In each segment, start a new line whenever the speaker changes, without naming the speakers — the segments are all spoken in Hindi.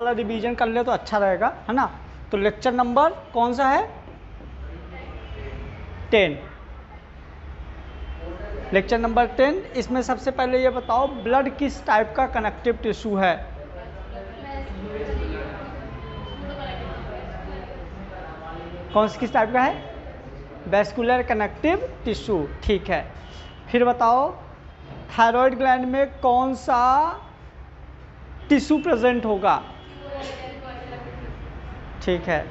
वाला रिवीजन कर ले तो अच्छा रहेगा, है ना। तो लेक्चर नंबर कौन सा है? 10। Lecture number 10। इसमें सबसे पहले ये बताओ ब्लड किस टाइप का कनेक्टिव टिश्यू है? कौन सी किस टाइप का है? वैस्कुलर कनेक्टिव टिश्यू, ठीक है। फिर बताओ थायराइड ग्लैंड में कौन सा टिश्यू प्रेजेंट होगा? ठीक है।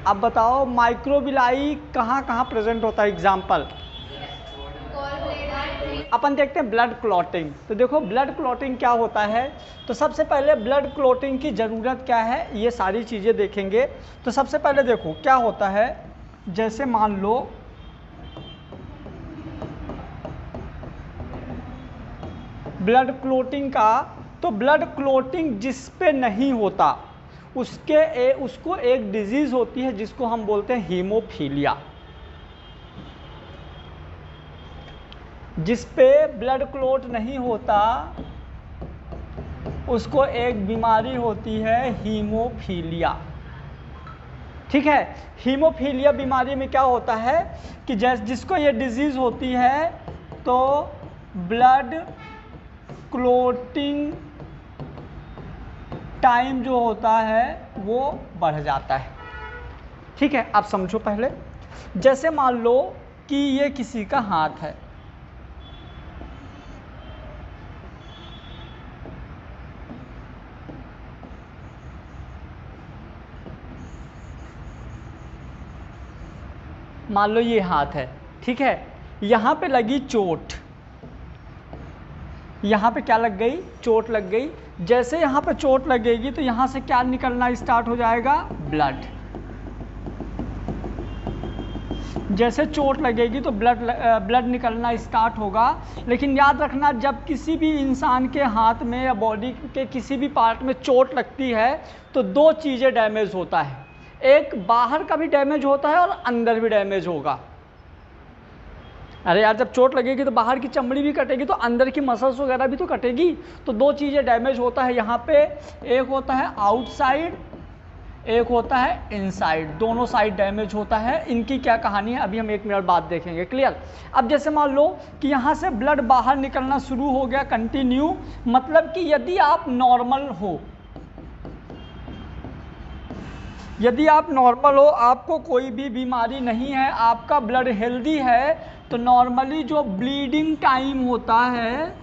अब बताओ माइक्रोबिलाई कहाँ कहाँ प्रेजेंट होता है? एग्जाम्पल अपन देखते हैं ब्लड क्लॉटिंग। तो देखो ब्लड क्लॉटिंग क्या होता है। तो सबसे पहले ब्लड क्लॉटिंग की ज़रूरत क्या है, ये सारी चीज़ें देखेंगे। तो सबसे पहले देखो क्या होता है, जैसे मान लो ब्लड क्लॉटिंग का, तो ब्लड क्लॉटिंग जिस पे नहीं होता उसको एक डिजीज़ होती है जिसको हम बोलते हैं हीमोफीलिया। जिस पे ब्लड क्लॉट नहीं होता उसको एक बीमारी होती है हीमोफीलिया, ठीक है। हीमोफीलिया बीमारी में क्या होता है कि जिसको ये डिजीज़ होती है तो ब्लड क्लॉटिंग टाइम जो होता है वो बढ़ जाता है, ठीक है। आप समझो पहले, जैसे मान लो कि ये किसी का हाथ है, मान लो ये हाथ है, ठीक है। यहाँ पे लगी चोट, यहाँ पे क्या लग गई? चोट लग गई। जैसे यहाँ पे चोट लगेगी तो यहाँ से क्या निकलना स्टार्ट हो जाएगा? ब्लड। जैसे चोट लगेगी तो ब्लड निकलना स्टार्ट होगा। लेकिन याद रखना, जब किसी भी इंसान के हाथ में या बॉडी के किसी भी पार्ट में चोट लगती है तो दो चीज़ें डैमेज होता है, एक बाहर का भी डैमेज होता है और अंदर भी डैमेज होगा। अरे यार, जब चोट लगेगी तो बाहर की चमड़ी भी कटेगी तो अंदर की मसल्स वगैरह भी तो कटेगी। तो दो चीज़ें डैमेज होता है यहाँ पे, एक होता है आउटसाइड, एक होता है इनसाइड। दोनों साइड डैमेज होता है। इनकी क्या कहानी है अभी हम 1 मिनट बाद देखेंगे, क्लियर। अब जैसे मान लो कि यहाँ से ब्लड बाहर निकलना शुरू हो गया कंटिन्यू, मतलब कि यदि आप नॉर्मल हो, यदि आप नॉर्मल हो, आपको कोई भी बीमारी नहीं है, आपका ब्लड हेल्दी है, तो नॉर्मली जो ब्लीडिंग टाइम होता है,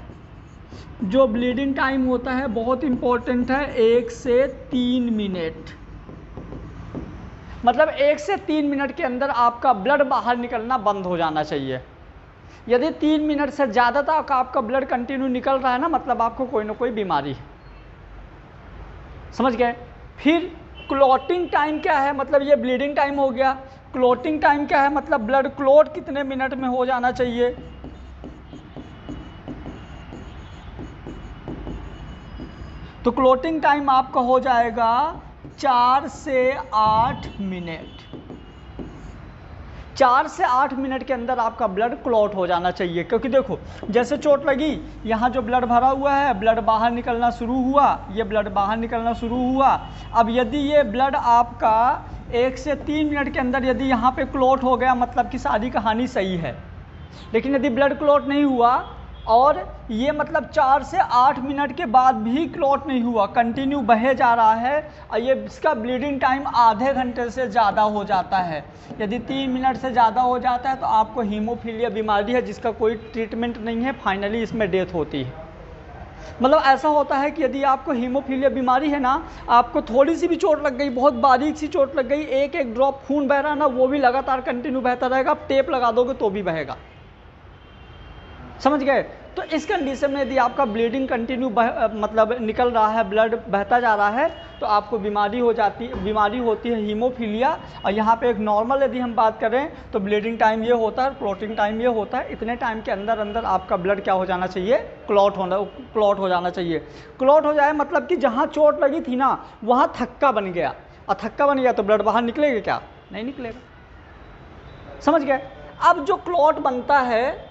जो ब्लीडिंग टाइम होता है बहुत इम्पोर्टेंट है, 1 से 3 मिनट। मतलब 1 से 3 मिनट के अंदर आपका ब्लड बाहर निकलना बंद हो जाना चाहिए। यदि 3 मिनट से ज़्यादा तक आपका ब्लड कंटिन्यू निकल रहा है ना, मतलब आपको कोई ना कोई बीमारी है, समझ गए। फिर क्लॉटिंग टाइम क्या है, मतलब ये ब्लीडिंग टाइम हो गया। क्लॉटिंग टाइम क्या है, मतलब ब्लड क्लॉट कितने मिनट में हो जाना चाहिए? तो क्लॉटिंग टाइम आपका हो जाएगा 4 से 8 मिनट। 4 से 8 मिनट के अंदर आपका ब्लड क्लॉट हो जाना चाहिए। क्योंकि देखो जैसे चोट लगी, यहाँ जो ब्लड भरा हुआ है, ब्लड बाहर निकलना शुरू हुआ, ये ब्लड बाहर निकलना शुरू हुआ। अब यदि ये ब्लड आपका 1 से 3 मिनट के अंदर यदि यहाँ पे क्लॉट हो गया, मतलब कि सारी कहानी सही है। लेकिन यदि ब्लड क्लॉट नहीं हुआ और ये मतलब 4 से 8 मिनट के बाद भी क्लॉट नहीं हुआ, कंटिन्यू बहे जा रहा है, और ये इसका ब्लीडिंग टाइम आधे घंटे से ज़्यादा हो जाता है, यदि 3 मिनट से ज़्यादा हो जाता है, तो आपको हीमोफीलिया बीमारी है जिसका कोई ट्रीटमेंट नहीं है, फाइनली इसमें डेथ होती है। मतलब ऐसा होता है कि यदि आपको हीमोफीलिया बीमारी है ना, आपको थोड़ी सी भी चोट लग गई, बहुत बारीक सी चोट लग गई, एक एक ड्रॉप खून बह रहा है ना, वो भी लगातार कंटिन्यू बहता रहेगा, आप टेप लगा दोगे तो भी बहेगा, समझ गए। तो इस कंडीशन में यदि आपका ब्लीडिंग कंटिन्यू मतलब निकल रहा है, ब्लड बहता जा रहा है, तो आपको बीमारी होती है हीमोफीलिया। और यहाँ पे एक नॉर्मल यदि हम बात करें तो ब्लीडिंग टाइम ये होता है, क्लॉटिंग टाइम ये होता है। इतने टाइम के अंदर अंदर आपका ब्लड क्या हो जाना चाहिए? क्लॉट हो जाना चाहिए। क्लॉट हो जाए मतलब कि जहाँ चोट लगी थी ना, वहाँ थक्का बन गया, और थक्का बन गया तो ब्लड बाहर निकलेगा क्या? नहीं निकलेगा, समझ गए। अब जो क्लॉट बनता है,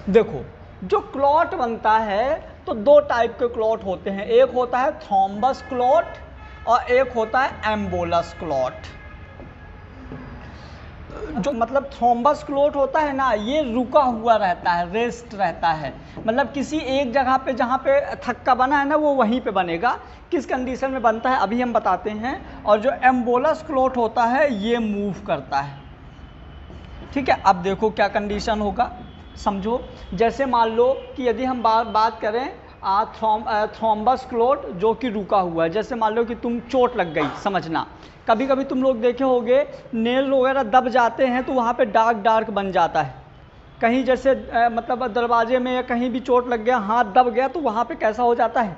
देखो जो क्लॉट बनता है तो दो टाइप के क्लॉट होते हैं, एक होता है थ्रोम्बस क्लॉट और एक होता है एम्बोलस क्लॉट। जो मतलब थ्रोम्बस क्लॉट होता है ना, ये रुका हुआ रहता है, रेस्ट रहता है, मतलब किसी एक जगह पे जहाँ पे थक्का बना है ना वो वहीं पे बनेगा। किस कंडीशन में बनता है अभी हम बताते हैं। और जो एम्बोलस क्लॉट होता है ये मूव करता है। ठीक है, अब देखो क्या कंडीशन होगा, समझो। जैसे मान लो कि यदि हम बात करें थ्रोम्बस क्लॉट जो कि रुका हुआ है, जैसे मान लो कि तुम चोट लग गई, समझना कभी कभी तुम लोग देखे होगे नेल वगैरह दब जाते हैं तो वहाँ पे डार्क डार्क बन जाता है। कहीं जैसे मतलब दरवाजे में या कहीं भी चोट लग गया, हाथ दब गया तो वहाँ पे कैसा हो जाता है,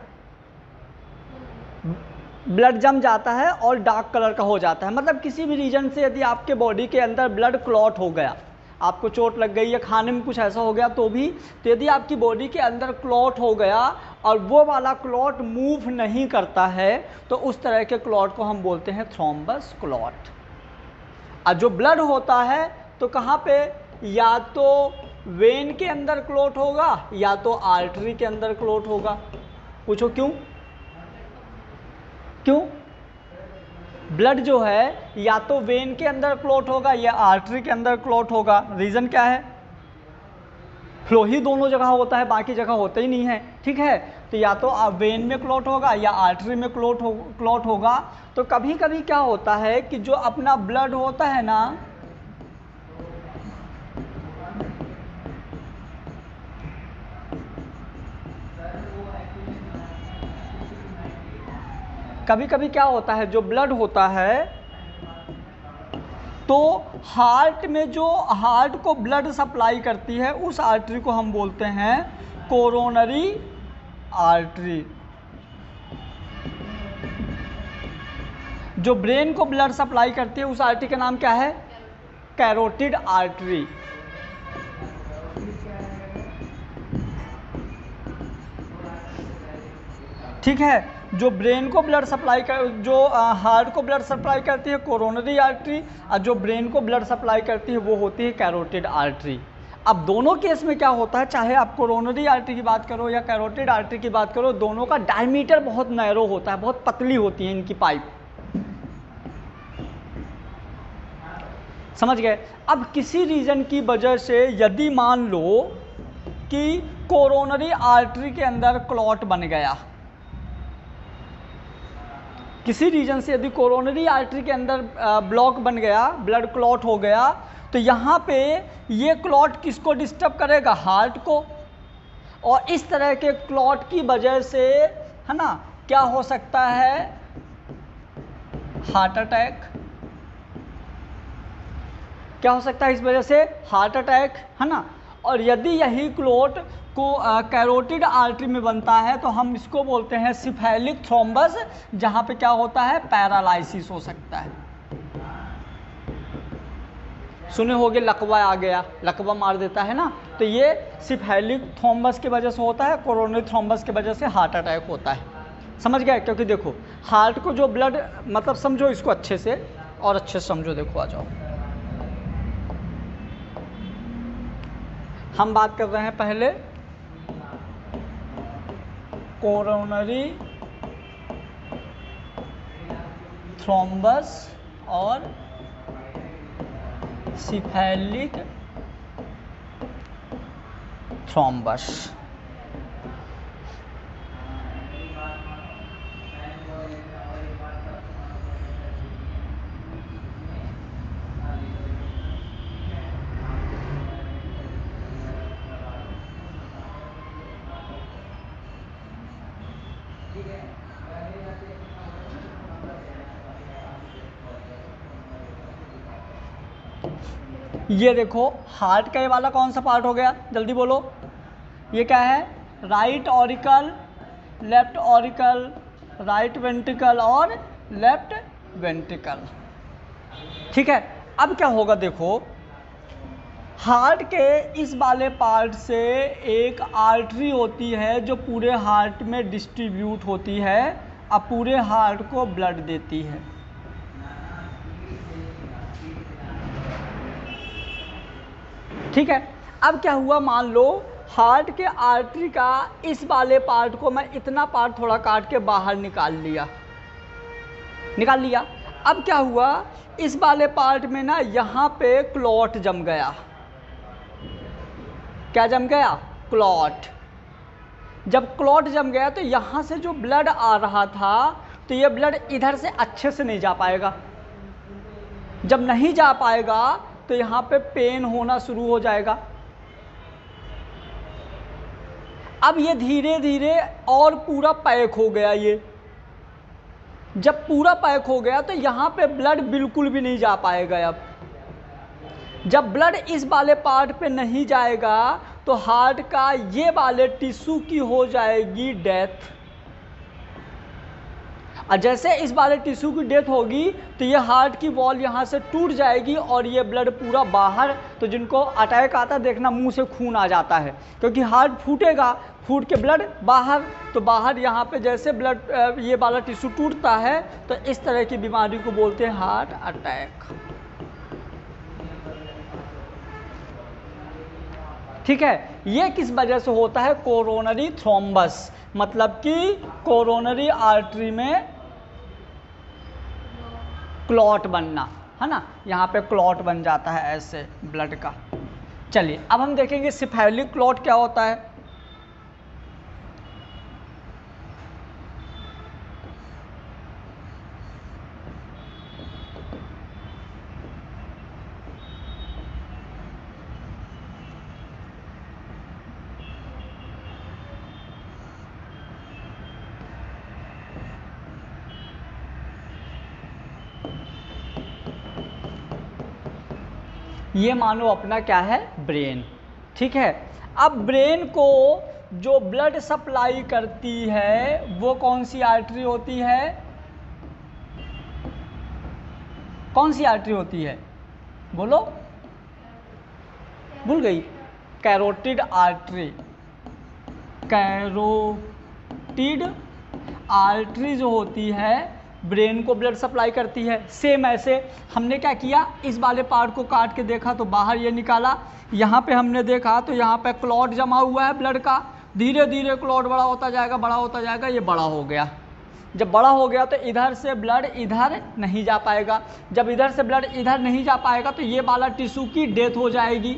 ब्लड जम जाता है और डार्क कलर का हो जाता है। मतलब किसी भी रीजन से यदि आपके बॉडी के अंदर ब्लड क्लॉट हो गया, आपको चोट लग गई या खाने में कुछ ऐसा हो गया तो यदि आपकी बॉडी के अंदर क्लॉट हो गया और वो वाला क्लॉट मूव नहीं करता है तो उस तरह के क्लॉट को हम बोलते हैं थ्रोम्बस क्लॉट। और जो ब्लड होता है तो कहाँ पे, या तो वेन के अंदर क्लॉट होगा या तो आर्टरी के अंदर क्लॉट होगा। पूछो क्यों? क्यों? ब्लड जो है या तो वेन के अंदर क्लॉट होगा या आर्टरी के अंदर क्लॉट होगा। रीज़न क्या है? फ्लो ही दोनों जगह होता है, बाकी जगह होता ही नहीं है। ठीक है, तो या तो वेन में क्लॉट होगा या आर्टरी में क्लॉट होगा। तो कभी कभी क्या होता है कि जो अपना ब्लड होता है ना, कभी कभी क्या होता है, जो ब्लड होता है तो हार्ट में जो हार्ट को ब्लड सप्लाई करती है उस आर्टरी को हम बोलते हैं कोरोनरी आर्टरी। जो ब्रेन को ब्लड सप्लाई करती है उस आर्टरी का नाम क्या है? Carotid artery. ठीक है, जो ब्रेन को ब्लड सप्लाई कर, जो हार्ट को ब्लड सप्लाई करती है कोरोनरी आर्टरी, और जो ब्रेन को ब्लड सप्लाई करती है वो होती है कैरोटिड आर्टरी। अब दोनों केस में क्या होता है, चाहे आप कोरोनरी आर्टरी की बात करो या कैरोटिड आर्टरी की बात करो, दोनों का डायमीटर बहुत नैरो होता है, बहुत पतली होती है इनकी पाइप। समझ गए? अब किसी रीजन की वजह से यदि मान लो कि कोरोनरी आर्टरी के अंदर क्लॉट बन गया, किसी रीजन से यदि कोरोनरी आर्टरी के अंदर ब्लॉक बन गया, ब्लड क्लॉट हो गया, तो यहाँ पे ये क्लॉट किसको डिस्टर्ब करेगा? हार्ट को। और इस तरह के क्लॉट की वजह से, है ना, क्या हो सकता है? Heart attack. क्या हो सकता है इस वजह से? हार्ट अटैक, है ना। और यदि यही क्लॉट को कैरोटिड आर्टरी में बनता है तो हम इसको बोलते हैं सिफेलिक थ्रोम्बस, जहाँ पे क्या होता है? पैरालाइसिस हो सकता है। सुने होगे लकवा आ गया, लकवा मार देता है ना, तो ये सिफेलिक थ्रोम्बस की वजह से होता है, कोरोनरी थ्रोम्बस की वजह से हार्ट अटैक होता है। समझ गए? क्योंकि देखो हार्ट को जो ब्लड, मतलब समझो इसको अच्छे से और अच्छे से समझो, देखो आ जाओ। हम बात कर रहे हैं पहले कोरोनरी थ्रोम्बस और सिफेलिक थ्रोम्बस। ये देखो हार्ट का ये वाला कौन सा पार्ट हो गया, जल्दी बोलो। ये क्या है? Right auricle, left auricle, right ventricle और लेफ्ट वेंट्रिकल। ठीक है, अब क्या होगा देखो, हार्ट के इस वाले पार्ट से एक आर्टरी होती है जो पूरे हार्ट में डिस्ट्रीब्यूट होती है और पूरे हार्ट को ब्लड देती है। ठीक है, अब क्या हुआ, मान लो हार्ट के आर्टरी का इस वाले पार्ट को मैं इतना पार्ट थोड़ा काट के बाहर निकाल लिया। अब क्या हुआ, इस वाले पार्ट में ना यहाँ पे क्लॉट जम गया। क्या जम गया? क्लॉट। जब क्लॉट जम गया तो यहाँ से जो ब्लड आ रहा था तो ये ब्लड इधर से अच्छे से नहीं जा पाएगा। जब नहीं जा पाएगा तो यहाँ पे पेन होना शुरू हो जाएगा। अब ये धीरे धीरे और पूरा पैक हो गया। ये जब पूरा पैक हो गया तो यहाँ पे ब्लड बिल्कुल भी नहीं जा पाएगा। अब जब ब्लड इस वाले पार्ट पे नहीं जाएगा तो हार्ट का ये वाले टिश्यू की हो जाएगी डेथ। और जैसे इस वाले टिश्यू की डेथ होगी तो ये हार्ट की वॉल यहाँ से टूट जाएगी और ये ब्लड पूरा बाहर, तो जिनको अटैक आता है देखना मुंह से खून आ जाता है, क्योंकि हार्ट फूटेगा, फूट के ब्लड बाहर, तो बाहर यहाँ पे जैसे ब्लड ये वाला टिश्यू टूटता है तो इस तरह की बीमारी को बोलते हैं हार्ट अटैक। ठीक है, ये किस वजह से होता है? कोरोनरी थ्रोम्बस, मतलब कि कोरोनरी आर्टरी में क्लॉट बनना, है ना। यहाँ पे क्लॉट बन जाता है ऐसे ब्लड का। चलिए अब हम देखेंगे सिफेलिक क्लॉट क्या होता है। ये मानो अपना क्या है? ब्रेन। ठीक है, अब ब्रेन को जो ब्लड सप्लाई करती है वो कौन सी आर्टरी होती है? कौन सी आर्टरी होती है? बोलो, भूल गई। Carotid artery. कैरोटिड आर्टरी जो होती है ब्रेन को ब्लड सप्लाई करती है। सेम ऐसे हमने क्या किया, इस वाले पार्ट को काट के देखा तो बाहर ये निकाला, यहाँ पे हमने देखा तो यहाँ पे क्लॉट जमा हुआ है ब्लड का, धीरे धीरे क्लॉट बड़ा होता जाएगा, बड़ा होता जाएगा, ये बड़ा हो गया। जब बड़ा हो गया तो इधर से ब्लड इधर नहीं जा पाएगा। जब इधर से ब्लड इधर नहीं जा पाएगा तो ये वाला टिश्यू की डेथ हो जाएगी।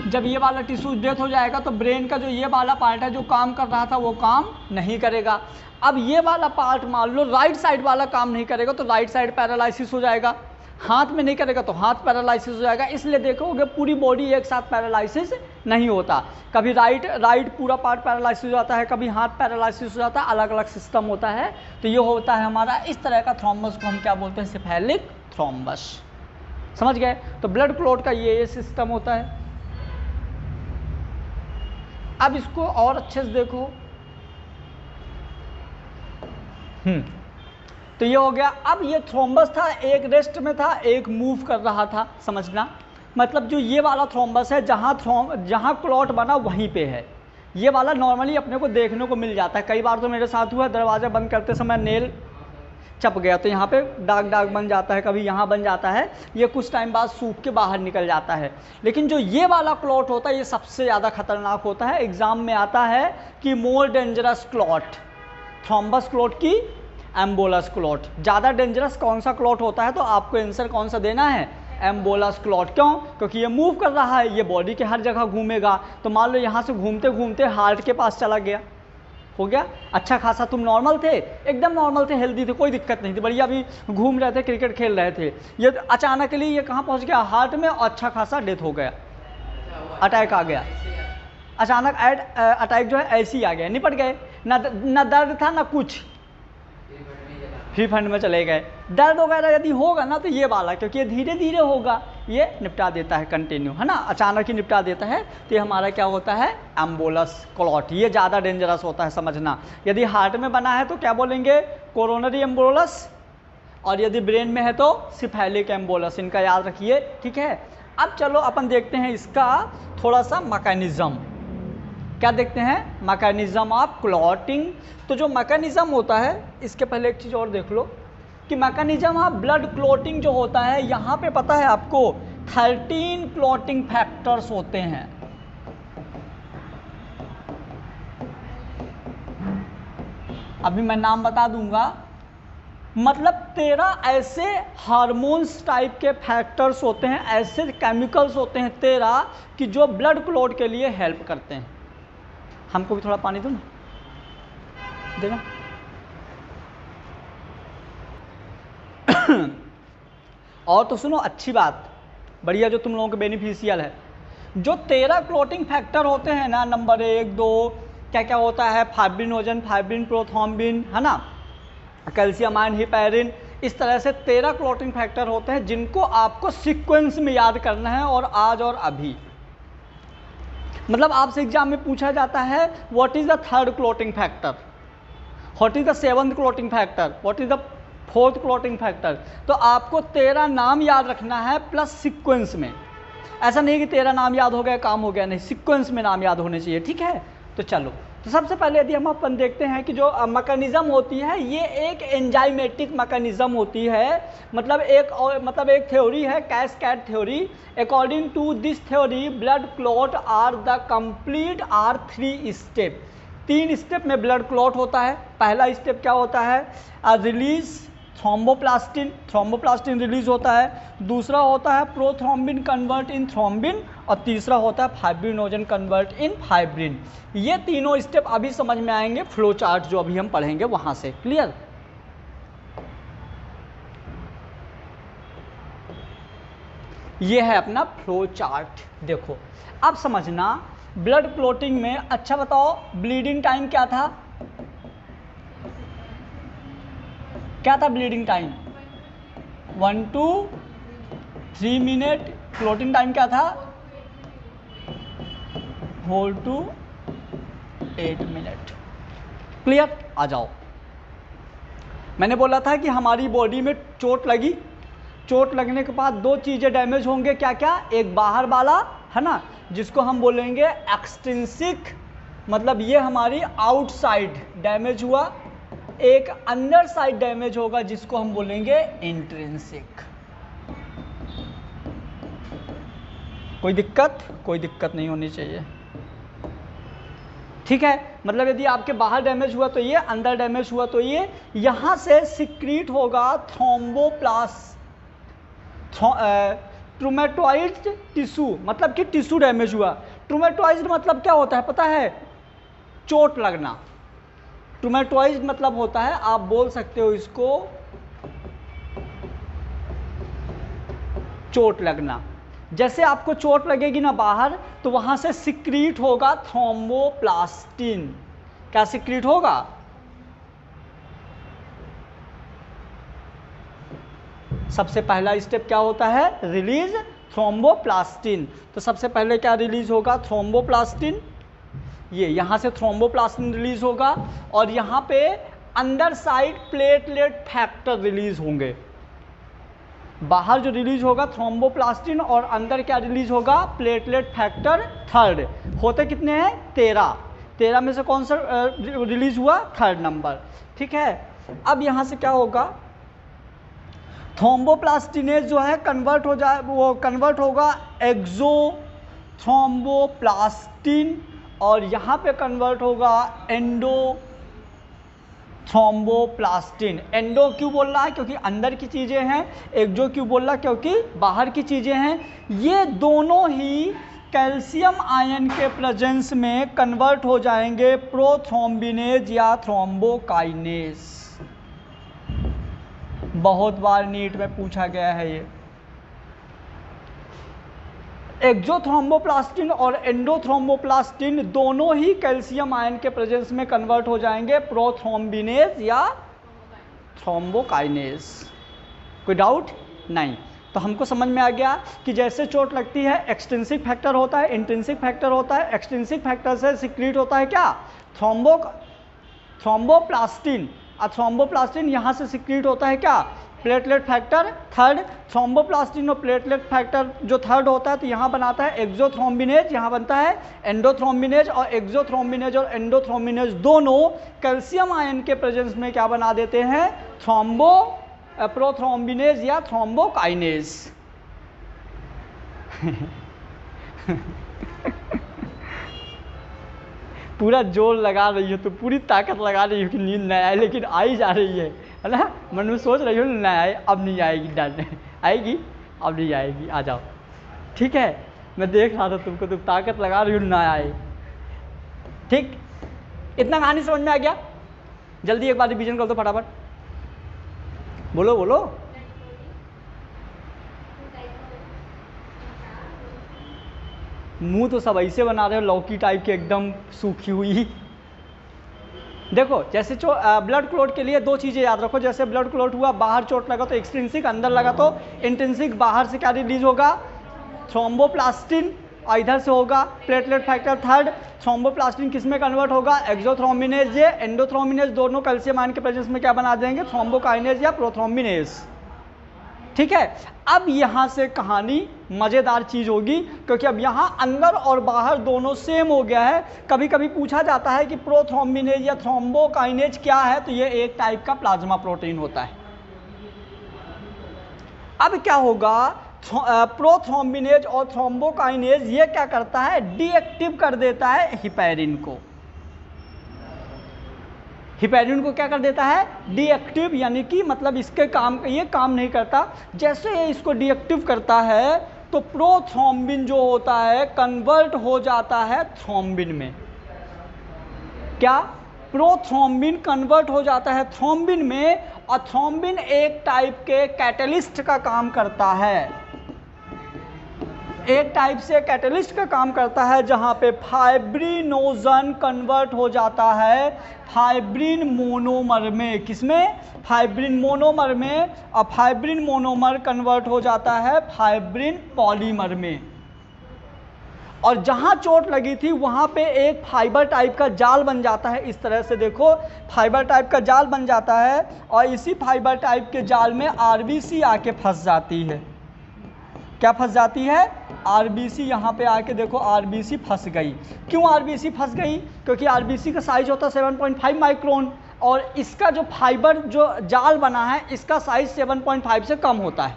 जब ये वाला टिश्यू डेथ हो जाएगा तो ब्रेन का जो ये वाला पार्ट है जो काम कर रहा था वो काम नहीं करेगा। अब ये वाला पार्ट मान लो राइट साइड वाला काम नहीं करेगा तो राइट साइड पैरालिसिस हो जाएगा, हाथ में नहीं करेगा तो हाथ पैरालिसिस हो जाएगा। इसलिए देखोगे पूरी बॉडी एक साथ पैरालिसिस नहीं होता, कभी राइट पूरा पार्ट पैरालिसिस हो जाता है, कभी हाथ पैरालिसिस हो जाता है, अलग अलग सिस्टम होता है। तो ये होता है हमारा इस तरह का थ्रोम्बस को हम क्या बोलते हैं? Cephalic thrombus. समझ गए? तो ब्लड क्लॉट का ये सिस्टम होता है। अब इसको और अच्छे से देखो। तो ये हो गया। अब ये थ्रोम्बस था, एक रेस्ट में था, एक मूव कर रहा था। समझना, मतलब जो ये वाला थ्रोम्बस है जहाँ क्लॉट बना वहीं पे है। ये वाला नॉर्मली अपने को देखने को मिल जाता है। कई बार तो मेरे साथ हुआ, दरवाज़ा बंद करते समय नेल चप गया तो यहाँ पे दाग बन जाता है, कभी यहाँ बन जाता है। ये कुछ टाइम बाद सूख के बाहर निकल जाता है। लेकिन जो ये वाला क्लॉट होता है ये सबसे ज़्यादा खतरनाक होता है। एग्जाम में आता है कि more dangerous clot, thrombus clot की एम्बोलस क्लॉट। ज़्यादा डेंजरस कौन सा क्लॉट होता है? तो आपको आंसर कौन सा देना है? Embolus clot. क्यों? क्योंकि ये मूव कर रहा है, ये बॉडी के हर जगह घूमेगा। तो मान लो यहाँ से घूमते घूमते हार्ट के पास चला गया, हो गया। अच्छा खासा तुम नॉर्मल थे, एकदम नॉर्मल थे, हेल्दी थे, कोई दिक्कत नहीं थी, बढ़िया अभी घूम रहे थे, क्रिकेट खेल रहे थे। ये अचानक ये कहाँ पहुँच गया? हार्ट में, और अच्छा खासा डेथ हो गया, अटैक आ गया। अचानक अटैक जो है ऐसे ही आ गया, निपट गए। ना दर्द था ना कुछ, फ्री फंड में चले गए। दर्द वगैरह यदि होगा ना तो ये वाला, क्योंकि ये धीरे धीरे होगा, ये निपटा देता है कंटिन्यू, है ना, अचानक ही निपटा देता है। तो ये हमारा क्या होता है? Embolus clot. ये ज़्यादा डेंजरस होता है, समझना। यदि हार्ट में बना है तो क्या बोलेंगे? कोरोनरी एम्बोलस, और यदि ब्रेन में है तो सिफेलिक एम्बोलस। इनका याद रखिए, ठीक है। अब चलो अपन देखते हैं इसका थोड़ा सा मैकेनिज्म। क्या देखते हैं? Mechanism of clotting. तो जो मैकेनिज्म होता है, इसके पहले एक चीज़ और देख लो कि मैकेनिज्म ऑफ ब्लड क्लॉटिंग जो होता है, यहाँ पे पता है आपको 13 क्लॉटिंग फैक्टर्स होते हैं। अभी मैं नाम बता दूंगा। मतलब 13 ऐसे हार्मोन्स टाइप के फैक्टर्स होते हैं, ऐसे केमिकल्स होते हैं 13 कि जो ब्लड क्लॉट के लिए हेल्प करते हैं। हमको भी थोड़ा पानी दो ना, देना। और तो सुनो अच्छी बात, बढ़िया, जो तुम लोगों के बेनिफिशियल है, जो 13 क्लॉटिंग फैक्टर होते हैं ना, नंबर 1 2 क्या क्या होता है, फाइब्रिनोजन, फाइब्रिन, प्रोथ्रोम्बिन, है ना, कैल्शियम आयन, हिपैरिन, इस तरह से 13 क्लॉटिंग फैक्टर होते हैं जिनको आपको सीक्वेंस में याद करना है। और आज और अभी मतलब आपसे एग्जाम में पूछा जाता है what is the third clotting factor, what is the seventh clotting factor, what is the fourth clotting factor. तो आपको 13 नाम याद रखना है प्लस सीक्वेंस में। ऐसा नहीं कि 13 नाम याद हो गया काम हो गया, नहीं, सीक्वेंस में नाम याद होने चाहिए, ठीक है। तो चलो, तो सबसे पहले यदि हम अपन देखते हैं कि जो मैकेनिज्म होती है, ये एक एंजाइमेटिक मैकेनिज्म होती है। मतलब एक थ्योरी है, cascade theory. According to this theory blood clot are the complete are 3 step. 3 step में ब्लड क्लॉट होता है। पहला स्टेप क्या होता है, रिलीज थ्रोम्बोप्लास्टिन, थ्रोम्बोप्लास्टिन रिलीज होता है। दूसरा होता है प्रोथ्रोम्बिन कन्वर्ट इन थ्रोम्बिन, और तीसरा होता है फाइब्रिनोजन कन्वर्ट इन फाइब्रिन। ये तीनों स्टेप अभी समझ में आएंगे, फ्लो चार्ट जो अभी हम पढ़ेंगे वहां से। क्लियर? ये है अपना फ्लो चार्ट। देखो अब समझना ब्लड क्लॉटिंग में। अच्छा बताओ, ब्लीडिंग टाइम क्या था? क्या था bleeding time? 1 to 3 minute. Clotting time क्या था? 4 to 8 मिनट। क्लियर? आ जाओ, मैंने बोला था कि हमारी बॉडी में चोट लगी, चोट लगने के बाद 2 चीज़ें डैमेज होंगे। क्या क्या? एक बाहर वाला, है ना, जिसको हम बोलेंगे एक्सट्रिंसिक, मतलब ये हमारी आउटसाइड डैमेज हुआ। एक अंदर साइड डैमेज होगा जिसको हम बोलेंगे इंट्रिंसिक। कोई दिक्कत? कोई दिक्कत नहीं होनी चाहिए, ठीक है। मतलब यदि आपके बाहर डैमेज हुआ तो ये, अंदर डैमेज हुआ तो ये। यहां से सिक्रीट होगा ट्रूमेटोइड टिश्यू, मतलब कि टिश्यू डैमेज हुआ। ट्रूमेटोइड मतलब क्या होता है पता है? चोट लगना। ट्रूमेटोइड मतलब होता है, आप बोल सकते हो इसको चोट लगना। जैसे आपको चोट लगेगी ना बाहर, तो वहां से सिक्रीट होगा थ्रोम्बोप्लास्टिन। क्या सिक्रीट होगा? सबसे पहला स्टेप क्या होता है? Release thromboplastin. तो सबसे पहले क्या रिलीज होगा? थ्रोम्बोप्लास्टिन। ये यहाँ से थ्रोम्बोप्लास्टिन रिलीज होगा, और यहाँ पे अंदर साइड प्लेटलेट फैक्टर रिलीज होंगे। बाहर जो रिलीज होगा थ्रोम्बोप्लास्टिन, और अंदर क्या रिलीज होगा? Platelet factor third. होते कितने हैं? 13 में से कौन सा रिलीज हुआ? थर्ड नंबर, ठीक है। अब यहाँ से क्या होगा? थ्रोम्बोप्लास्टिनेज जो है कन्वर्ट हो जाए, वो कन्वर्ट होगा एक्सो थ्रोम्बोप्लास्टिन, और यहाँ पे कन्वर्ट होगा एंडो थ्रोम्बोप्लास्टिन। एंडो क्यों बोल रहा है? क्योंकि अंदर की चीज़ें हैं। एक्सो क्यों बोल रहा है? क्योंकि बाहर की चीज़ें हैं। ये दोनों ही कैल्शियम आयन के प्रेजेंस में कन्वर्ट हो जाएंगे प्रोथ्रोम्बिनेज या थ्रोम्बोकाइनेज। बहुत बार नीट में पूछा गया है ये। एक्सोथ्रोम्बोप्लास्टिन और एंडोथ्रोम्बोप्लास्टिन दोनों ही कैल्शियम आयन के प्रेजेंस में कन्वर्ट हो जाएंगे प्रोथ्रोम्बिनेज या थ्रोम्बोकाइनेज। कोई डाउट नहीं? तो हमको समझ में आ गया कि जैसे चोट लगती है, एक्सट्रिंसिक फैक्टर होता है, इंट्रिंसिक फैक्टर होता है। एक्सट्रिंसिक फैक्टर से सिक्रीट होता है क्या? थ्रोम्बोप्लास्टिन। और थ्रोम्बोप्लास्टिन यहाँ से सिक्रीट होता है क्या? Platelet factor third. थ्रोम्बोप्लास्टिन और प्लेटलेट फैक्टर जो थर्ड होता है, तो यहाँ बनाता है एक्सोथ्रोम्बिनेज, यहाँ बनता है एंडोथ्रोम्बिनेज। और एक्सोथ्रोम्बिनेज और एंडोथ्रोम्बिनेज दोनों कैल्शियम आयन के प्रेजेंस में क्या बना देते हैं? प्रोथ्रोम्बिनेज या थ्रोम्बोकाइनेज। पूरा जोर लगा रही हो, तो पूरी ताकत लगा रही हो कि नींद नहीं आए, लेकिन आ ही जा रही है ना। मन में सोच रही हो नहीं आए, अब नहीं आएगी, डर आएगी, अब नहीं आएगी, आ जाओ। ठीक है, मैं देख रहा था तुमको, तुम ताकत लगा रही हो ना आए। ठीक, इतना कहानी समझ में आ गया? जल्दी एक बार रिवीजन कर दो फटाफट, बोलो बोलो। मुंह तो सब ऐसे बना रहे हो लौकी टाइप के, एकदम सूखी हुई। देखो जैसे ब्लड क्लॉट के लिए दो चीज़ें याद रखो। जैसे ब्लड क्लॉट हुआ, बाहर चोट लगा तो एक्सट्रिंसिक, अंदर लगा तो इंट्रिंसिक। बाहर से क्या रिलीज होगा? थ्रोम्बोप्लास्टिन, और इधर से होगा प्लेटलेट फैक्टर थर्ड। थ्रोम्बोप्लास्टिन किस में कन्वर्ट होगा? एक्सोथ्रोम्बिनेज या एंडोथ्रोम्बिनेज, दोनों कैल्शियम आयन के प्रेजेंस में क्या बना देंगे? थ्रोम्बोकाइनेज या प्रोथ्रोम्बिनेज। ठीक है, अब यहाँ से कहानी मज़ेदार चीज़ होगी, क्योंकि अब यहाँ अंदर और बाहर दोनों सेम हो गया है। कभी कभी पूछा जाता है कि प्रोथ्रोम्बिनेज या थ्रोम्बोकाइनेज क्या है, तो ये एक टाइप का प्लाज्मा प्रोटीन होता है। अब क्या होगा? प्रोथ्रोम्बिनेज और थ्रोम्बोकाइनेज ये क्या करता है? डीएक्टिव कर देता है हिपैरिन को। हिपैरिन को क्या कर देता है? डीएक्टिव, यानी कि मतलब इसके काम, ये काम नहीं करता। जैसे ये इसको डीएक्टिव करता है तो प्रोथ्रोम्बिन जो होता है कन्वर्ट हो जाता है थ्रोम्बिन में। क्या? प्रोथ्रोम्बिन कन्वर्ट हो जाता है थ्रोम्बिन में, और थ्रोम्बिन एक टाइप के कैटलिस्ट का काम करता है। एक टाइप से कैटलिस्ट का काम करता है, जहां पे फाइब्रिनोजन कन्वर्ट हो जाता है फाइब्रिन मोनोमर में। किसमें? फाइब्रिन मोनोमर में। और फाइब्रिन मोनोमर कन्वर्ट हो जाता है फाइब्रिन पॉलीमर में। और जहां चोट लगी थी वहां पे एक फाइबर टाइप का जाल बन जाता है। इस तरह से देखो, फाइबर टाइप का जाल बन जाता है, और इसी फाइबर टाइप के जाल में आरबीसी आके फंस जाती है। क्या फंस जाती है? आरबीसी। यहाँ पे आके देखो आरबीसी फंस गई। क्यों आरबीसी फंस गई? क्योंकि आरबीसी का साइज होता है 7.5 माइक्रोन, और इसका जो फाइबर जो जाल बना है इसका साइज 7.5 से कम होता है।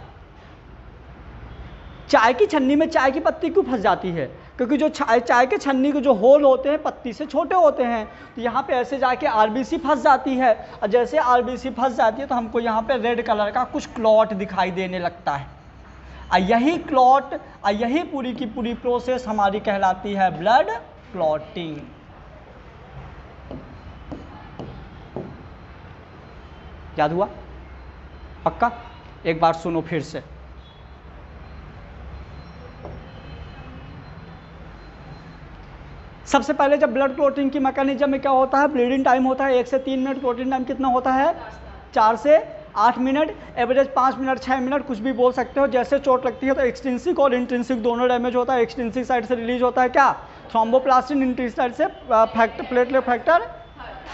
चाय की छन्नी में चाय की पत्ती क्यों फंस जाती है? क्योंकि जो चाय के छन्नी के जो होल होते हैं पत्ती से छोटे होते हैं। तो यहाँ पे ऐसे जाके आरबीसी फंस जाती है, और जैसे आरबीसी फंस जाती है तो हमको यहाँ पे रेड कलर का कुछ क्लॉट दिखाई देने लगता है। यही क्लॉट, यही पूरी की पूरी प्रोसेस हमारी कहलाती है ब्लड क्लॉटिंग। याद हुआ? पक्का? एक बार सुनो फिर से। सबसे पहले जब ब्लड क्लॉटिंग की मैकेनिज्म में क्या होता है? ब्लीडिंग टाइम होता है 1 से 3 मिनट। क्लॉटिंग टाइम कितना होता है? 4 से 8 मिनट। एवरेज 5 मिनट, 6 मिनट, कुछ भी बोल सकते हो। जैसे चोट लगती है तो एक्सट्रिंसिक और इंट्रिंसिक दोनों डैमेज होता है। एक्सट्रिंसिक साइड से रिलीज होता है क्या? थ्रोम्बोप्लास्टिन। इंट्रिंसिक साइड से प्लेटलेट फैक्टर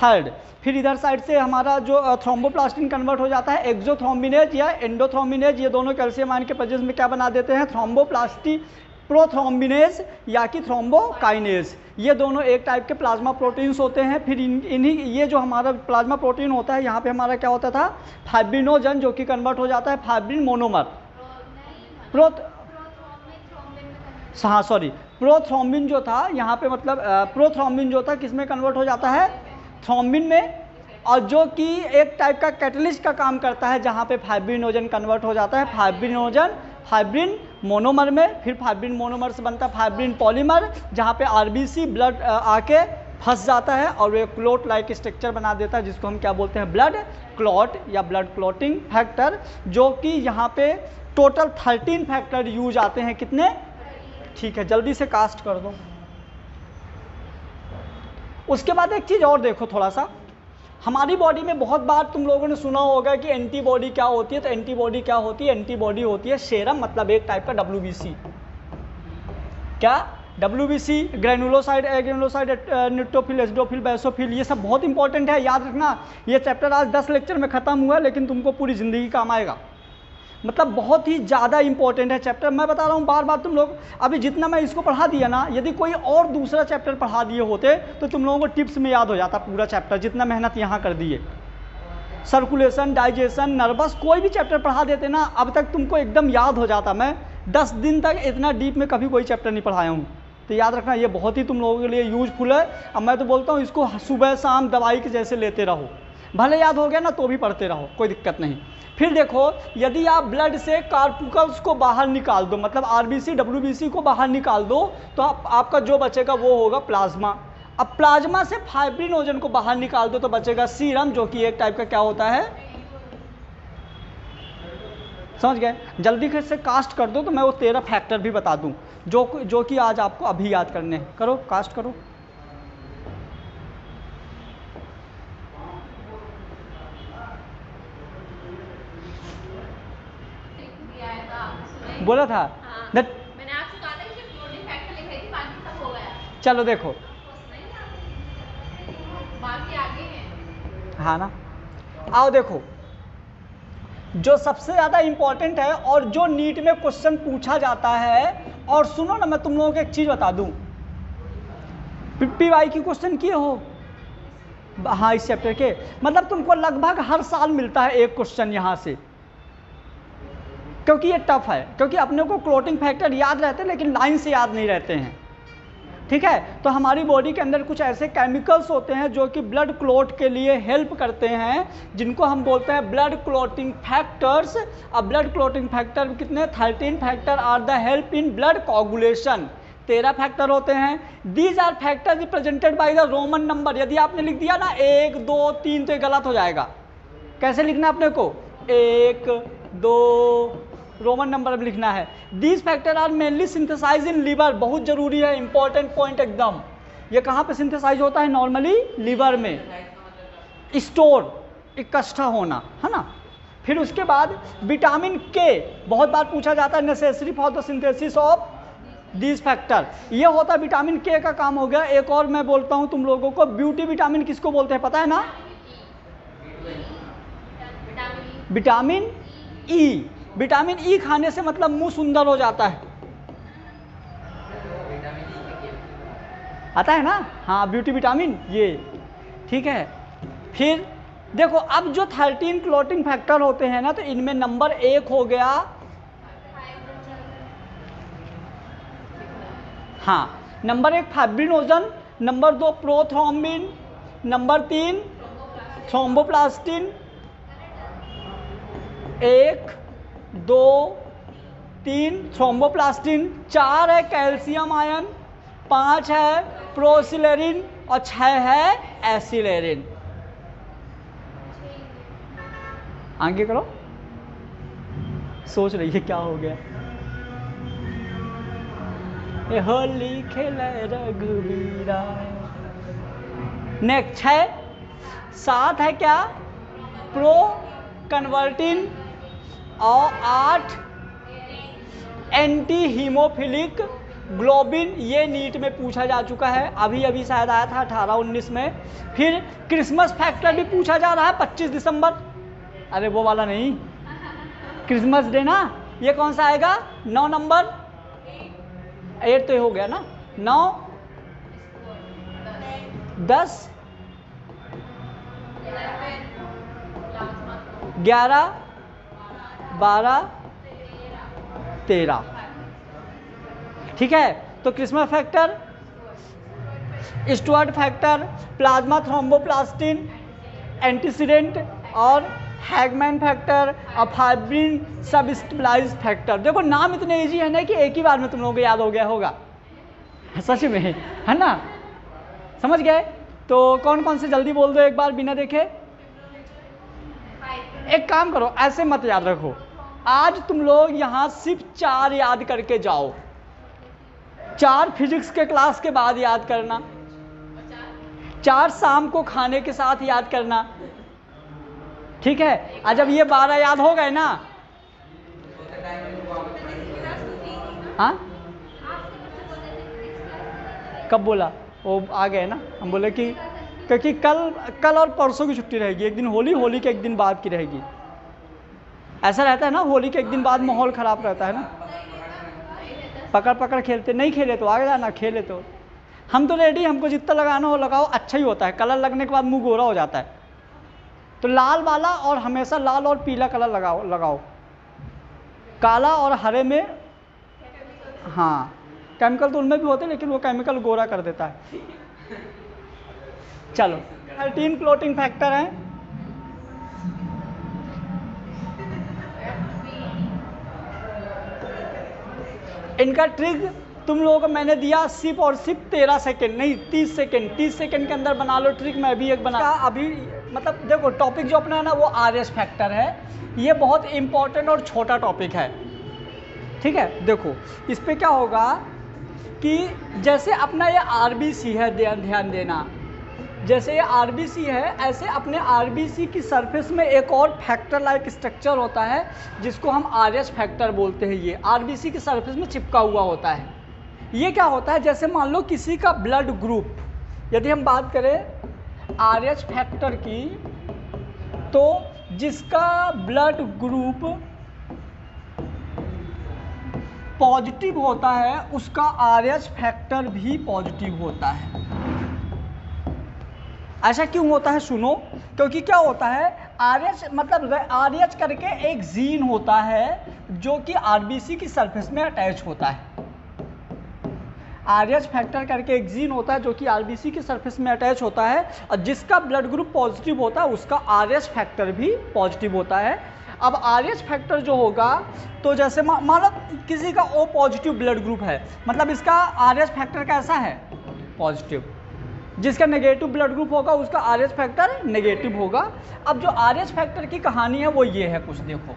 थर्ड। फिर इधर साइड से हमारा जो थ्रोम्बोप्लास्टिन कन्वर्ट हो जाता है एक्सोथ्रोम्बिनेज या एंडोथ्रोम्बिनेज। ये दोनों कैल्शियम आयन के प्रेजेंस में क्या बना देते हैं? थ्रोम्बोप्लास्टिन प्रोथ्रोम्बिनेज या कि थ्रोम्बोकाइनेज। ये दोनों एक टाइप के प्लाज्मा प्रोटीन्स होते हैं। फिर इन्हीं ये जो हमारा प्लाज्मा प्रोटीन होता है, यहाँ पे हमारा क्या होता था? फाइब्रिनोजन, जो कि कन्वर्ट हो जाता है फाइब्रिन मोनोमर। हाँ सॉरी, प्रोथ्रोम्बिन जो था यहाँ पे, मतलब प्रोथ्रोम्बिन जो था किस में कन्वर्ट हो जाता है? थ्रोम्बिन में। और जो कि एक टाइप का कैटलिस्ट का काम करता है, जहाँ पे फाइब्रिनोजन कन्वर्ट हो जाता है फाइब्रिनोजन फाइब्रिन मोनोमर में। फिर फाइब्रिन मोनोमर से बनता है फाइब्रिन पॉलीमर, जहाँ पे आरबीसी ब्लड आके फंस जाता है और वो क्लॉट लाइक स्ट्रक्चर बना देता है, जिसको हम क्या बोलते हैं? ब्लड क्लॉट या ब्लड क्लॉटिंग फैक्टर। जो कि यहाँ पे टोटल 13 फैक्टर यूज आते हैं। कितने? ठीक है, जल्दी से कास्ट कर दो। उसके बाद एक चीज़ और देखो थोड़ा सा, हमारी बॉडी में बहुत बार तुम लोगों ने सुना होगा कि एंटीबॉडी क्या होती है। तो एंटीबॉडी क्या होती है? एंटीबॉडी होती है सेरम, मतलब एक टाइप का WBC। क्या? WBC, ग्रेनुलोसाइड, एग्रेनुलोसाइड, न्यूट्रोफिल, एसिडोफिल, बेसोफिल, ये सब बहुत इंपॉर्टेंट है, याद रखना। ये चैप्टर आज 10 लेक्चर में खत्म हुआ, लेकिन तुमको पूरी जिंदगी काम आएगा। मतलब बहुत ही ज़्यादा इंपॉर्टेंट है चैप्टर। मैं बता रहा हूँ बार बार, तुम लोग अभी जितना मैं इसको पढ़ा दिया ना, यदि कोई और दूसरा चैप्टर पढ़ा दिए होते तो तुम लोगों को टिप्स में याद हो जाता पूरा चैप्टर, जितना मेहनत यहाँ कर दिए। सर्कुलेशन, डाइजेशन, नर्वस, कोई भी चैप्टर पढ़ा देते ना, अब तक तुमको एकदम याद हो जाता। मैं 10 दिन तक इतना डीप में कभी कोई चैप्टर नहीं पढ़ाया हूँ। तो याद रखना ये बहुत ही तुम लोगों के लिए यूजफुल है। अब मैं तो बोलता हूँ इसको सुबह शाम दवाई के जैसे लेते रहो, भले याद हो गया ना तो भी पढ़ते रहो, कोई दिक्कत नहीं। फिर देखो, यदि आप ब्लड से कार्पुकल्स को बाहर निकाल दो, मतलब आरबीसी डब्ल्यूबीसी को बाहर निकाल दो, तो आपका जो बचेगा वो होगा प्लाज्मा। अब प्लाज्मा से फाइब्रिनोजन को बाहर निकाल दो तो बचेगा सीरम, जो कि एक टाइप का क्या होता है, समझ गए। जल्दी से कास्ट कर दो तो मैं वो 13 फैक्टर भी बता दूं जो कि आज आपको अभी याद करने हैं। करो, कास्ट करो। बोला था
हाँ, मैंने आपसे कहा था कि सिर्फ क्लोरीन फैक्टर लिख रही थी, बाकी सब हो गया।
चलो देखो,
बाकी आगे है।
हाँ ना, आओ देखो, जो सबसे ज़्यादा इम्पोर्टेंट है और जो नीट में क्वेश्चन पूछा जाता है, और सुनो ना मैं तुम लोगों को एक चीज़ बता दूं, पीवाई की क्वेश्चन किए हो, हाँ इस चैप्टर के, मतलब तुमको लगभग हर साल मिलता है एक क्वेश्चन यहाँ से, क्योंकि ये टफ है, क्योंकि अपने को क्लोटिंग फैक्टर याद रहते हैं लेकिन लाइन से याद नहीं रहते हैं, ठीक है। तो हमारी बॉडी के अंदर कुछ ऐसे केमिकल्स होते हैं जो कि ब्लड क्लोट के लिए हेल्प करते हैं, जिनको हम बोलते हैं ब्लड क्लोटिंग फैक्टर्स। अब ब्लड क्लोटिंग फैक्टर कितने, 13 factor are the help in blood coagulation, 13 factor होते हैं। These are factor represented by the Roman number. यदि आपने लिख दिया ना 1 2 3 तो ये गलत हो जाएगा। कैसे लिखना अपने को, 1 2 रोमन नंबर में लिखना है। These factor are mainly synthesize in liver, बहुत जरूरी है, इंपॉर्टेंट पॉइंट एकदम। ये कहाँ पे सिंथेसाइज होता है, नॉर्मली लीवर में, स्टोर इकट्ठा होना, है ना। फिर उसके बाद विटामिन के बहुत बार पूछा जाता है, necessary for the synthesis of these factor, ये होता है विटामिन के का काम हो गया। एक और मैं बोलता हूँ तुम लोगों को, ब्यूटी विटामिन किसको बोलते हैं पता है ना, विटामिन ई। विटामिन ई खाने से मतलब मुंह सुंदर हो जाता है, आता है ना, हाँ ब्यूटी विटामिन ये, ठीक है। फिर देखो, अब जो 13 क्लोटिंग फैक्टर होते हैं ना, तो इनमें नंबर 1 हो गया, हाँ number 1 fibrinogen, number 2 prothrombin, number 3 thromboplastin, 1 2 3 thromboplastin, 4 है कैल्शियम आयन, 5 है प्रोसिलेरिन और 6 है एसिलेरिन। आगे करो, सोच रही है क्या हो गया, ए होली खेले रघुवीरा। नेक्स्ट 6 7 है क्या, प्रो कन्वर्टिन, और 8 एंटी हीमोफिलिक ग्लोबिन, ये नीट में पूछा जा चुका है, अभी शायद आया था 18-19 में। फिर क्रिसमस फैक्टर भी पूछा जा रहा है 25 दिसंबर, अरे वो वाला नहीं, क्रिसमस डे ना, ये कौन सा आएगा, 9 नंबर, 8 तो हो गया ना, 9 10 11 12 13, ठीक है। तो Christmas factor, Stuart factor, plasma thromboplastin, antecedent और हैगमैन फैक्टर और फाइब्रिन सबस्टेबलाइज फैक्टर। देखो नाम इतने इजी है ना कि एक ही बार में तुम लोगों को याद हो गया होगा, सच में, है ना, समझ गए। तो कौन कौन से जल्दी बोल दो एक बार बिना देखे। एक काम करो, ऐसे मत याद रखो, आज तुम लोग यहाँ सिर्फ 4 याद करके जाओ, 4 फिजिक्स के क्लास के बाद याद करना, 4 शाम को खाने के साथ याद करना, ठीक है। और जब ये 12 याद हो गए ना, हाँ कब बोला, वो आ गए ना, हम बोले कि क्योंकि कल और परसों की छुट्टी रहेगी, एक दिन होली के एक दिन बाद की रहेगी, ऐसा रहता है ना, होली के एक दिन बाद माहौल ख़राब रहता है ना, पकड़ खेलते, नहीं खेले तो आगे जाना, खेले तो हम तो रेडी, हमको जितना लगाना हो लगाओ, अच्छा ही होता है, कलर लगने के बाद मुंह गोरा हो जाता है, तो लाल वाला और हमेशा लाल और पीला कलर लगाओ, काला और हरे में, हाँ केमिकल तो उनमें भी होते हैं, लेकिन वो केमिकल गोरा कर देता है। चलो 13 क्लोटिंग फैक्टर हैं। इनका ट्रिक तुम लोगों को मैंने दिया सिर्फ और सिर्फ 13 सेकेंड नहीं 30 सेकेंड। 30 सेकेंड के अंदर बना लो ट्रिक, मैं भी एक बना अभी। मतलब देखो टॉपिक जो अपना है ना वो आरएस फैक्टर है। ये बहुत इंपॉर्टेंट और छोटा टॉपिक है, ठीक है। देखो इस पे क्या होगा कि जैसे अपना ये आरबीसी है, ध्यान देना, जैसे ये आरबीसी है ऐसे अपने आरबीसी की सरफेस में एक और फैक्टर लाइक स्ट्रक्चर होता है जिसको हम आरएस फैक्टर बोलते हैं। ये आरबीसी की सरफेस में चिपका हुआ होता है। ये क्या होता है, जैसे मान लो किसी का ब्लड ग्रुप, यदि हम बात करें आरएच फैक्टर की, तो जिसका ब्लड ग्रुप पॉजिटिव होता है उसका आरएच फैक्टर भी पॉजिटिव होता है। ऐसा क्यों होता है सुनो, क्योंकि क्या होता है आरएच मतलब आरएच करके एक जीन होता है जो कि आरबीसी की सरफेस में अटैच होता है। आरएच फैक्टर करके एक जीन होता है जो कि आरबीसी की सरफेस में अटैच होता है, और जिसका ब्लड ग्रुप पॉजिटिव होता है उसका आरएच फैक्टर भी पॉजिटिव होता है। अब आरएच फैक्टर जो होगा, तो जैसे मान लो किसी का ओ पॉजिटिव ब्लड ग्रुप है, मतलब इसका आरएच फैक्टर कैसा है, पॉजिटिव। जिसका नेगेटिव ब्लड ग्रुप होगा उसका आरएच फैक्टर नेगेटिव होगा। अब जो आरएच फैक्टर की कहानी है वो ये है, कुछ देखो।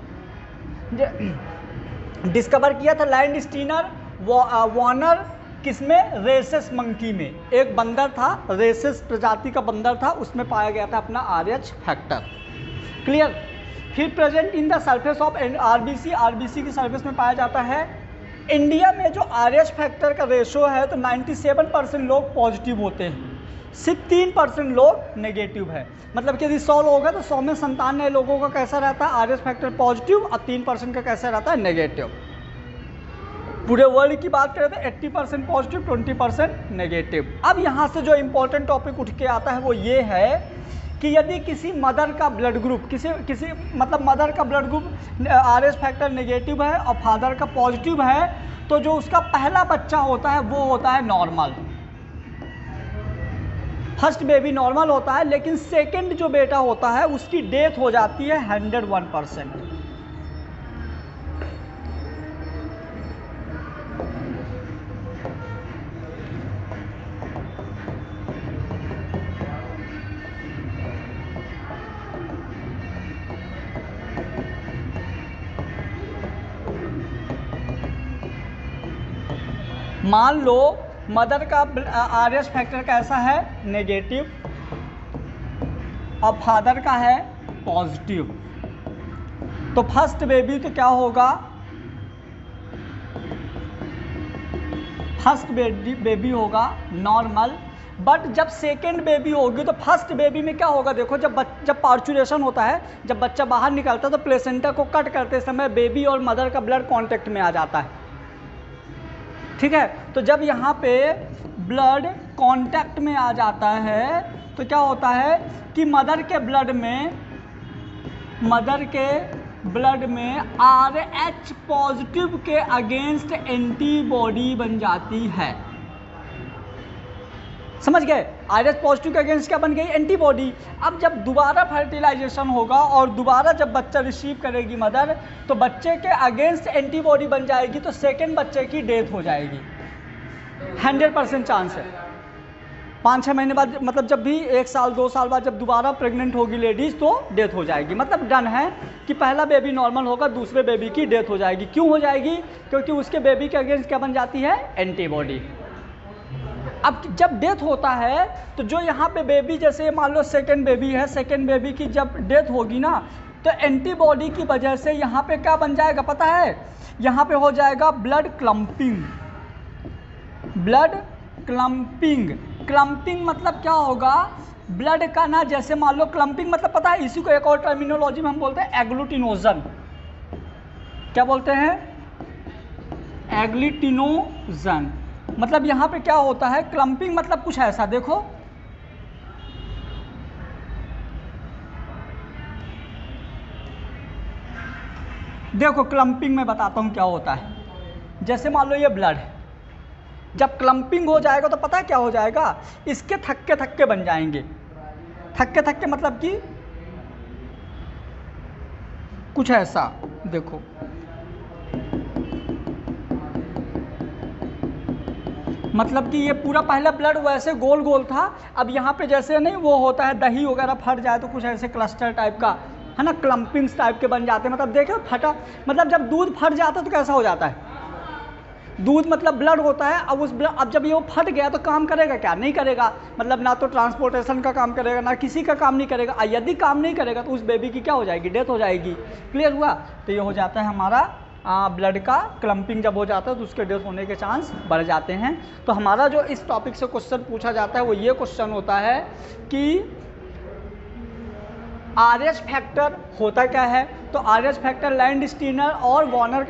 डिस्कवर किया था लैंड स्टीनर वार्नर, किसमें, रेसेस मंकी में। एक बंदर था, रेसेस प्रजाति का बंदर था, उसमें पाया गया था अपना आरएच फैक्टर। क्लियर। फिर present in the surface of RBC, RBC की सरफेस में पाया जाता है। इंडिया में जो आरएच फैक्टर का रेशो है तो 97% लोग पॉजिटिव होते हैं, सिर्फ 3% लोग नेगेटिव है। मतलब कि यदि 100 लोग हैं तो 100 में 97 लोगों का कैसा रहता है आरएच फैक्टर पॉजिटिव, और 3% का कैसा रहता है नेगेटिव। पूरे वर्ल्ड की बात करें तो 80% पॉजिटिव 20% नेगेटिव। अब यहाँ से जो इम्पोर्टेंट टॉपिक उठ के आता है वो ये है कि यदि किसी मदर का ब्लड ग्रुप किसी मतलब मदर का blood group RH factor negative है और फादर का पॉजिटिव है, तो जो उसका पहला बच्चा होता है वो होता है नॉर्मल। फर्स्ट बेबी नॉर्मल होता है, लेकिन सेकंड जो बेटा होता है उसकी डेथ हो जाती है 101%। मान लो मदर का आरएच फैक्टर कैसा है, नेगेटिव, और फादर का है पॉजिटिव। तो फर्स्ट बेबी तो क्या होगा, फर्स्ट बेबी होगा नॉर्मल। बट जब सेकेंड बेबी होगी तो फर्स्ट बेबी में क्या होगा, देखो जब पार्चुरेशन होता है, जब बच्चा बाहर निकलता है तो प्लेसेंटा को कट करते समय बेबी और मदर का ब्लड कांटेक्ट में आ जाता है, ठीक है। तो जब यहाँ पे ब्लड कांटेक्ट में आ जाता है तो क्या होता है कि मदर के ब्लड में आरएच पॉजिटिव के अगेंस्ट एंटीबॉडी बन जाती है। समझ गए, आरएच पॉजिटिव के अगेंस्ट क्या बन गई, एंटीबॉडी। अब जब दोबारा फर्टिलाइजेशन होगा और दोबारा जब बच्चा रिसीव करेगी मदर, तो बच्चे के अगेंस्ट एंटीबॉडी बन जाएगी, तो सेकेंड बच्चे की डेथ हो जाएगी। 100% चांस है। 5-6 महीने बाद, मतलब जब भी 1 साल 2 साल बाद जब दोबारा प्रेग्नेंट होगी लेडीज तो डेथ हो जाएगी। मतलब डन है कि पहला बेबी नॉर्मल होगा, दूसरे बेबी की डेथ हो जाएगी। क्यों हो जाएगी, क्योंकि उसके बेबी के अगेंस्ट क्या बन जाती है, एंटीबॉडी। अब जब डेथ होता है तो जो यहाँ पे बेबी, जैसे मान लो सेकेंड बेबी है, सेकेंड बेबी की जब डेथ होगी ना, तो एंटीबॉडी की वजह से यहाँ पे क्या बन जाएगा पता है, यहाँ पे हो जाएगा blood clumping. Blood clumping, clumping मतलब क्या होगा, ब्लड का ना, जैसे मान लो क्लम्पिंग मतलब पता है, इसी को एक और टर्मिनोलॉजी में हम बोलते हैं एग्लूटिनोजन। क्या बोलते हैं, एग्लूटिनोजन। मतलब यहाँ पे क्या होता है, क्लम्पिंग मतलब कुछ ऐसा, देखो देखो क्लम्पिंग में बताता हूँ क्या होता है। जैसे मान लो ये ब्लड है, जब क्लम्पिंग हो जाएगा तो पता है क्या हो जाएगा, इसके थक्के थक्के बन जाएंगे। थक्के थक्के मतलब कि कुछ ऐसा, देखो मतलब कि ये पूरा पहले ब्लड वैसे गोल गोल था, अब यहाँ पे जैसे नहीं वो होता है दही वगैरह फट जाए तो कुछ ऐसे क्लस्टर टाइप का है ना, क्लम्पिंग्स टाइप के बन जाते हैं। मतलब देखो फटा, मतलब जब दूध फट जाता है तो कैसा हो जाता है, दूध मतलब ब्लड होता है। अब उस ब्लड, अब जब ये वो फट गया तो काम करेगा क्या, नहीं करेगा। मतलब ना तो ट्रांसपोर्टेशन का काम करेगा, ना किसी का काम नहीं करेगा। यदि काम नहीं करेगा तो उस बेबी की क्या हो जाएगी, डेथ हो जाएगी। क्लियर हुआ। तो ये हो जाता है हमारा ब्लड का क्लम्पिंग जब हो जाता है तो उसके डेथ होने के चांस बढ़ जाते हैं। तो हमारा जो इस टॉपिक से क्वेश्चन पूछा जाता है वो ये क्वेश्चन होता है कि आरएच फैक्टर होता क्या है। तो आरएच फैक्टर लैंड स्टीनर और वार्नर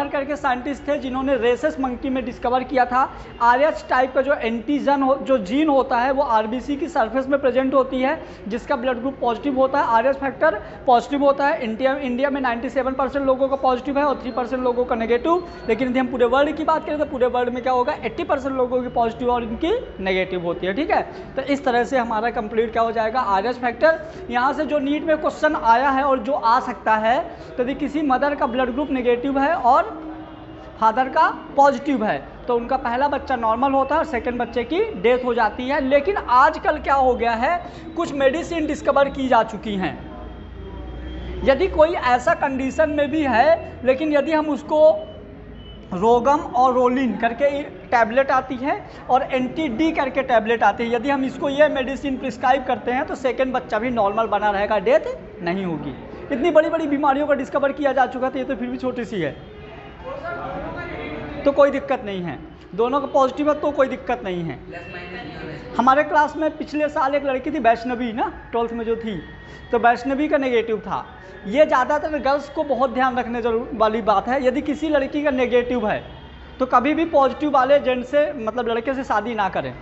करके साइंटिस्ट थे जिन्होंने रेसेस मंकी में डिस्कवर किया था। आरएच टाइप का जो एंटीजन जो जीन होता है वो आरबीसी की सरफेस में प्रेजेंट होती है, जिसका ब्लड ग्रुप पॉजिटिव होता है। आरएच फैक्टर पॉजिटिव होता है। इंडिया में 97% लोगों का पॉजिटिव है और 3% लोगों का नेगेटिव। लेकिन यदि हम पूरे वर्ल्ड की बात करें तो पूरे वर्ल्ड में क्या होगा, 80% लोगों की पॉजिटिव और इनकी नेगेटिव होती है। ठीक है, तो इस तरह से हमारा कंप्लीट क्या हो जाएगा, आरएच फैक्टर। यहाँ से जो नीट में क्वेश्चन आया है और जो आ सकता है, तो यदि किसी मदर का ब्लड ग्रुप नेगेटिव है और फादर का पॉजिटिव है तो उनका पहला बच्चा नॉर्मल होता है और सेकंड बच्चे की डेथ हो जाती है। लेकिन आजकल क्या हो गया है, कुछ मेडिसिन डिस्कवर की जा चुकी हैं। यदि कोई ऐसा कंडीशन में भी है, लेकिन यदि हम उसको रोगम और रोलिन करके टैबलेट आती है और एंटी डी करके टैबलेट आती है, यदि हम इसको ये मेडिसिन प्रिस्क्राइब करते हैं तो सेकंड बच्चा भी नॉर्मल बना रहेगा, डेथ नहीं होगी। इतनी बड़ी बड़ी बीमारियों का डिस्कवर किया जा चुका था, ये तो फिर भी छोटी सी है तो कोई दिक्कत नहीं है। दोनों का पॉजिटिव है तो कोई दिक्कत नहीं है। हमारे क्लास में पिछले साल एक लड़की थी वैष्णवी ना, 12th में जो थी, तो वैष्णवी का नेगेटिव था। ये ज़्यादातर गर्ल्स को बहुत ध्यान रखने वाली बात है। यदि किसी लड़की का नेगेटिव है तो कभी भी पॉजिटिव वाले जेंट से, मतलब लड़के से शादी ना करें।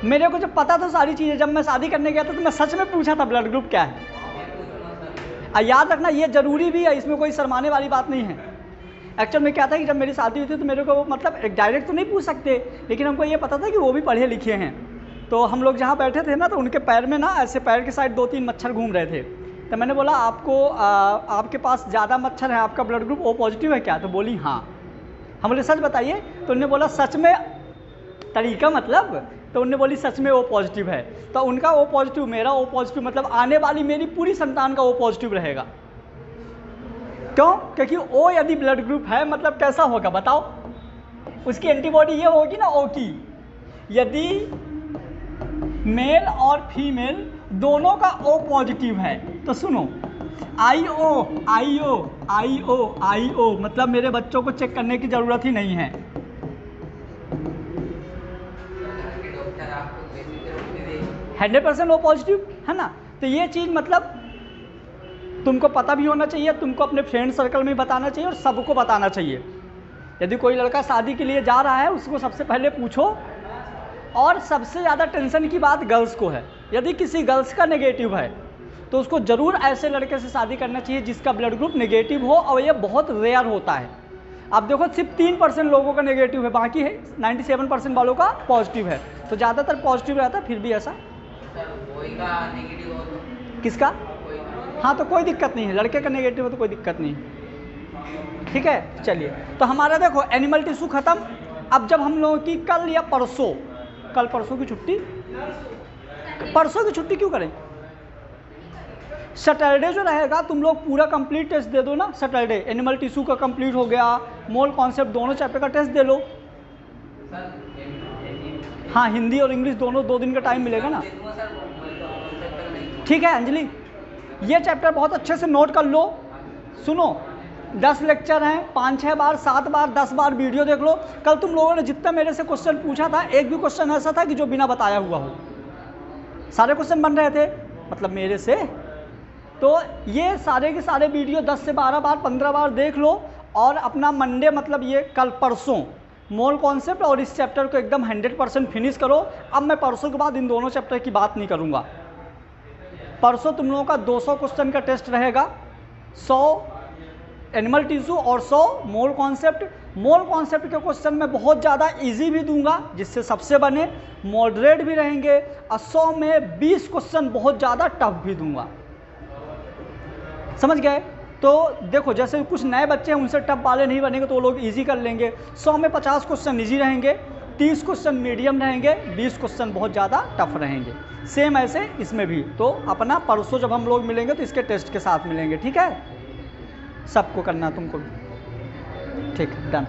मेरे को जब पता था सारी चीज़ें, जब मैं शादी करने गया था तो मैं सच में पूछा था ब्लड ग्रुप क्या है। याद रखना ये जरूरी भी है, इसमें कोई शर्माने वाली बात नहीं है। एक्चुअल में क्या था कि जब मेरी शादी हुई थी तो मेरे को मतलब डायरेक्ट तो नहीं पूछ सकते, लेकिन हमको ये पता था कि वो भी पढ़े लिखे हैं। तो हम लोग जहाँ बैठे थे ना, तो उनके पैर में ना ऐसे पैर के साइड 2-3 मच्छर घूम रहे थे। तो मैंने बोला आपको आपके पास ज़्यादा मच्छर है, आपका ब्लड ग्रुप ओ पॉजिटिव है क्या? तो बोली हाँ। हम बोले सच बताइए, तो उन्होंने बोला सच में, तरीका मतलब, तो उन्होंने बोली सच में ओ पॉजिटिव है। तो उनका ओ पॉजिटिव, मेरा ओ पॉजिटिव, मतलब आने वाली मेरी पूरी संतान का ओ पॉजिटिव रहेगा। क्यों? क्योंकि ओ यदि ब्लड ग्रुप है मतलब कैसा होगा बताओ, उसकी एंटीबॉडी ये होगी ना ओ की। यदि मेल और फीमेल दोनों का ओ पॉजिटिव है तो सुनो, IO मतलब मेरे बच्चों को चेक करने की ज़रूरत ही नहीं है। 100% ओ पॉजिटिव है ना। तो ये चीज़ मतलब तुमको पता भी होना चाहिए, तुमको अपने फ्रेंड सर्कल में बताना चाहिए और सबको बताना चाहिए। यदि कोई लड़का शादी के लिए जा रहा है उसको सबसे पहले पूछो। और सबसे ज़्यादा टेंशन की बात गर्ल्स को है। यदि किसी गर्ल्स का नेगेटिव है तो उसको ज़रूर ऐसे लड़के से शादी करना चाहिए जिसका ब्लड ग्रुप नेगेटिव हो, और ये बहुत रेयर होता है। आप देखो सिर्फ 3% लोगों का नेगेटिव है, बाकी है 97% वालों का पॉजिटिव है। तो ज़्यादातर पॉजिटिव रहता है, फिर भी ऐसा किसका, हाँ तो कोई दिक्कत नहीं है, लड़के का नेगेटिव है तो कोई दिक्कत नहीं। ठीक है, चलिए तो हमारा देखो एनिमल टिश्यू खत्म। अब जब हम लोगों की कल या परसों, कल परसों की छुट्टी, परसों की छुट्टी क्यों करें, सैटरडे जो रहेगा तुम लोग पूरा कंप्लीट टेस्ट दे दो ना। सैटरडे एनिमल टिश्यू का कंप्लीट हो गया, मोल कॉन्सेप्ट दोनों चैप्टर का टेस्ट दे लो। हाँ हिंदी और इंग्लिश दोनों 2 दिन का टाइम मिलेगा ना। ठीक है अंजलि, ये चैप्टर बहुत अच्छे से नोट कर लो। सुनो 10 लेक्चर हैं, 5-6 बार 7 बार 10 बार वीडियो देख लो। कल तुम लोगों ने जितना मेरे से क्वेश्चन पूछा था, एक भी क्वेश्चन ऐसा था कि जो बिना बताया हुआ हो, सारे क्वेश्चन बन रहे थे मतलब मेरे से। तो ये सारे के सारे वीडियो 10 से 12 बार 15 बार देख लो और अपना मंडे मतलब ये कल परसों मोल कॉन्सेप्ट और इस चैप्टर को एकदम 100% फिनिश करो। अब मैं परसों के बाद इन दोनों चैप्टर की बात नहीं करूँगा। परसों तुम लोगों का 200 क्वेश्चन का टेस्ट रहेगा, 100 एनिमल टिश्यू और 100 मोल कॉन्सेप्ट। मोल कॉन्सेप्ट के क्वेश्चन में बहुत ज़्यादा इजी भी दूंगा जिससे सबसे बने, मॉडरेट भी रहेंगे, और 100 में 20 क्वेश्चन बहुत ज़्यादा टफ भी दूंगा। समझ गए? तो देखो जैसे कुछ नए बच्चे हैं उनसे टफ वाले नहीं बनेंगे तो वो लोग इजी कर लेंगे। 100 में 50 क्वेश्चन इजी रहेंगे, 30 क्वेश्चन मीडियम रहेंगे, 20 क्वेश्चन बहुत ज़्यादा टफ रहेंगे। सेम ऐसे इसमें भी। तो अपना परसों जब हम लोग मिलेंगे तो इसके टेस्ट के साथ मिलेंगे, ठीक है? सबको करना तुमको, ठीक, डन।